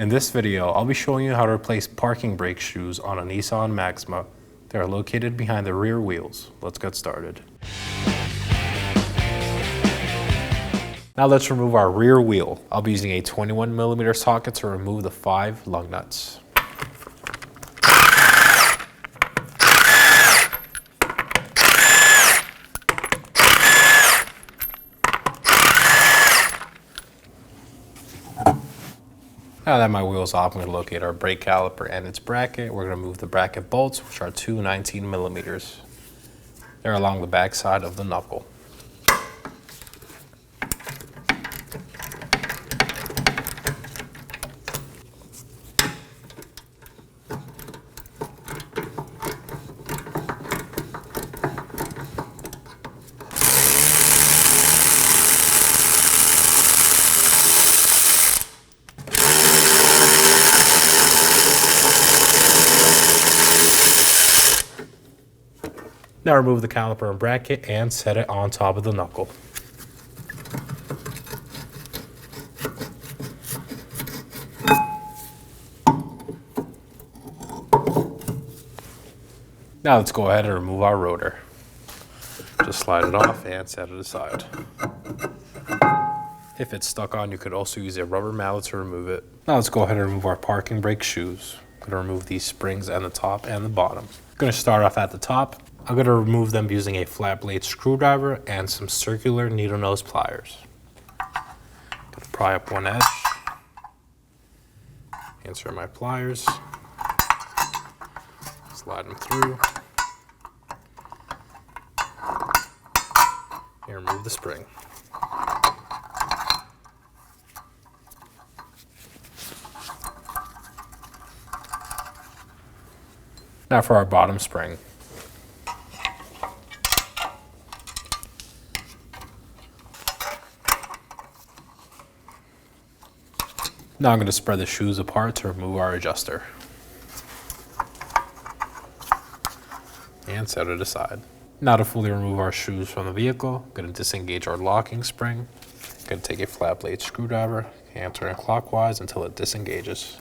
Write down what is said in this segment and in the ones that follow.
In this video, I'll be showing you how to replace parking brake shoes on a Nissan Maxima. They are located behind the rear wheels. Let's get started. Now let's remove our rear wheel. I'll be using a 21mm socket to remove the 5 lug nuts. Now that my wheel's off, I'm going to locate our brake caliper and its bracket. We're going to remove the bracket bolts, which are two 19mm. They're along the back side of the knuckle. Now remove the caliper and bracket and set it on top of the knuckle. Now let's go ahead and remove our rotor. Just slide it off and set it aside. If it's stuck on, you could also use a rubber mallet to remove it. Now let's go ahead and remove our parking brake shoes. I'm going to remove these springs at the top and the bottom. I'm going to start off at the top. I'm going to remove them using a flat blade screwdriver and some circular needle nose pliers. I'm going to pry up one edge, insert my pliers, slide them through, and remove the spring. Now for our bottom spring. Now I'm going to spread the shoes apart to remove our adjuster. And set it aside. Now to fully remove our shoes from the vehicle, I'm going to disengage our locking spring. I'm going to take a flat blade screwdriver and turn it clockwise until it disengages.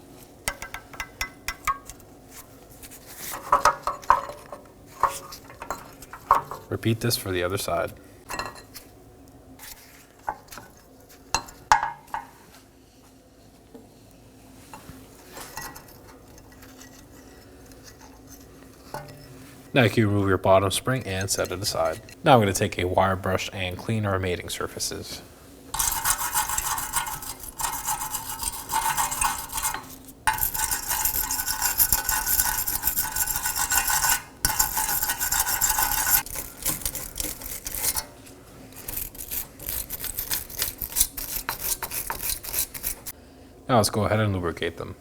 Repeat this for the other side. Now you can remove your bottom spring and set it aside. Now I'm going to take a wire brush and clean our mating surfaces. Now let's go ahead and lubricate them.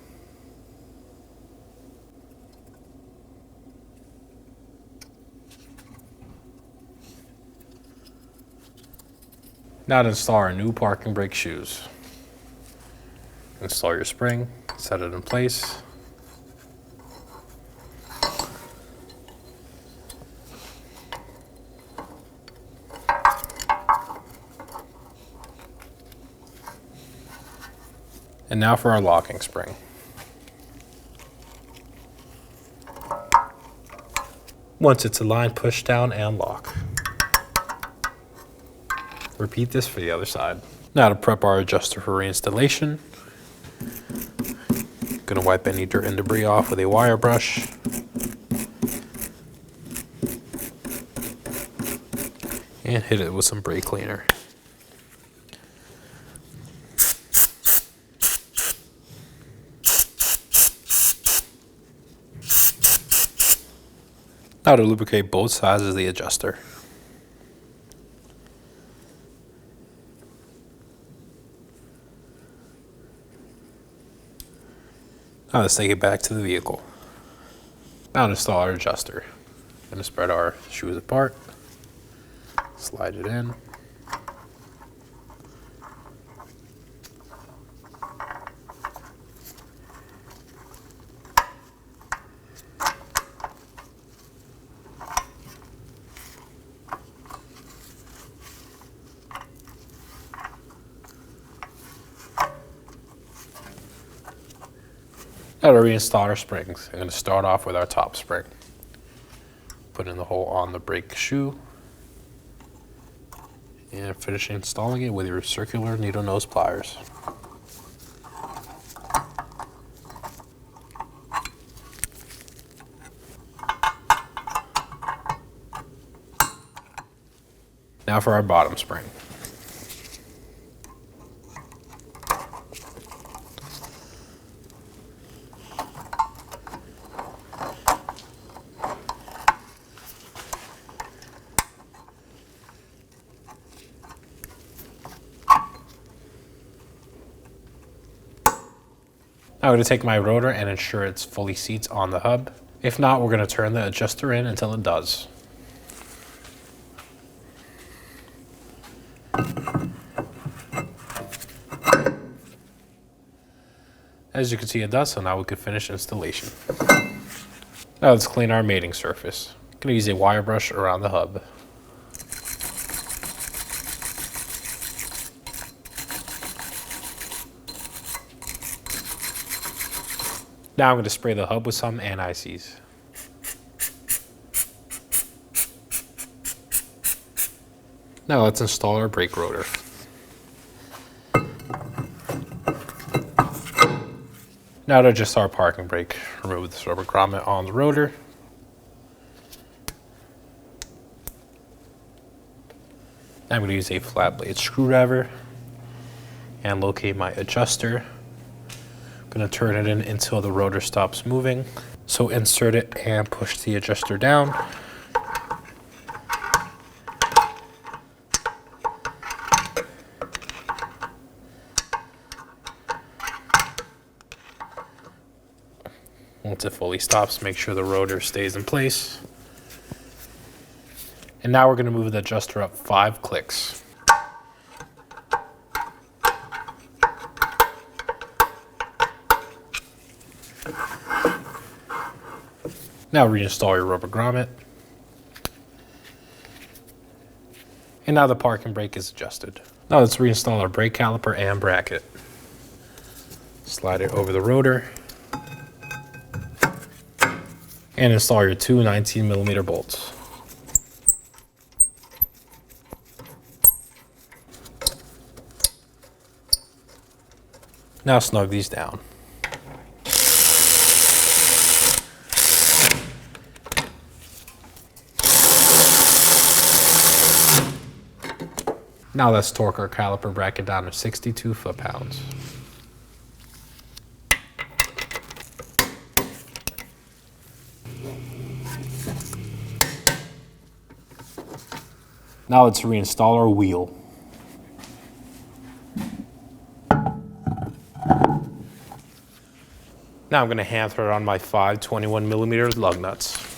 Now to install our new parking brake shoes. Install your spring, set it in place. And now for our locking spring. Once it's aligned, push down and lock. Repeat this for the other side. Now to prep our adjuster for reinstallation. Gonna wipe any dirt and debris off with a wire brush. And hit it with some brake cleaner. Now to lubricate both sides of the adjuster. Now let's take it back to the vehicle. Now to install our adjuster. I'm going to spread our shoes apart, slide it in. Now to reinstall our springs, I'm going to start off with our top spring. Put in the hole on the brake shoe. And finish installing it with your circular needle nose pliers. Now for our bottom spring. Now I'm going to take my rotor and ensure it's fully seats on the hub. If not, we're going to turn the adjuster in until it does. As you can see, it does, so now we can finish installation. Now let's clean our mating surface. I'm going to use a wire brush around the hub. Now I'm going to spray the hub with some anti-seize. Now let's install our brake rotor. Now to adjust our parking brake, remove this rubber grommet on the rotor. Now I'm going to use a flat blade screwdriver and locate my adjuster. I'm going to turn it in until the rotor stops moving. So insert it and push the adjuster down. Once it fully stops, make sure the rotor stays in place. And now we're going to move the adjuster up 5 clicks. Now reinstall your rubber grommet. And now the parking brake is adjusted. Now let's reinstall our brake caliper and bracket. Slide it over the rotor. And install your two 19mm bolts. Now snug these down. Now let's torque our caliper bracket down to 62 foot-pounds. Now let's reinstall our wheel. Now I'm going to hand thread on my 5 21mm lug nuts.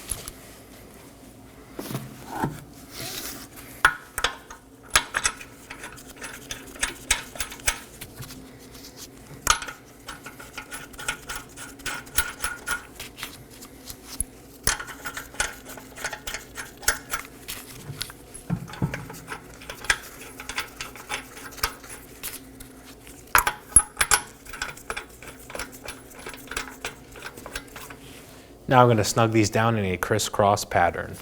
Now I'm going to snug these down in a crisscross pattern.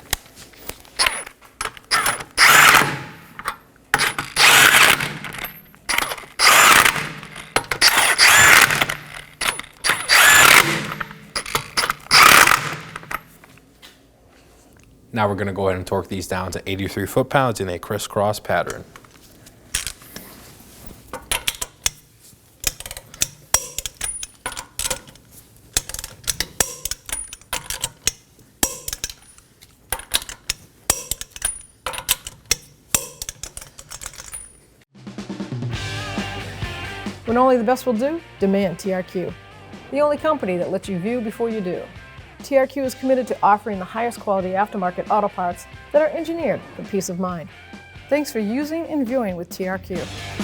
Now we're going to go ahead and torque these down to 83 foot-pounds in a crisscross pattern. When only the best will do, demand TRQ. The only company that lets you view before you do. TRQ is committed to offering the highest quality aftermarket auto parts that are engineered for peace of mind. Thanks for using and viewing with TRQ.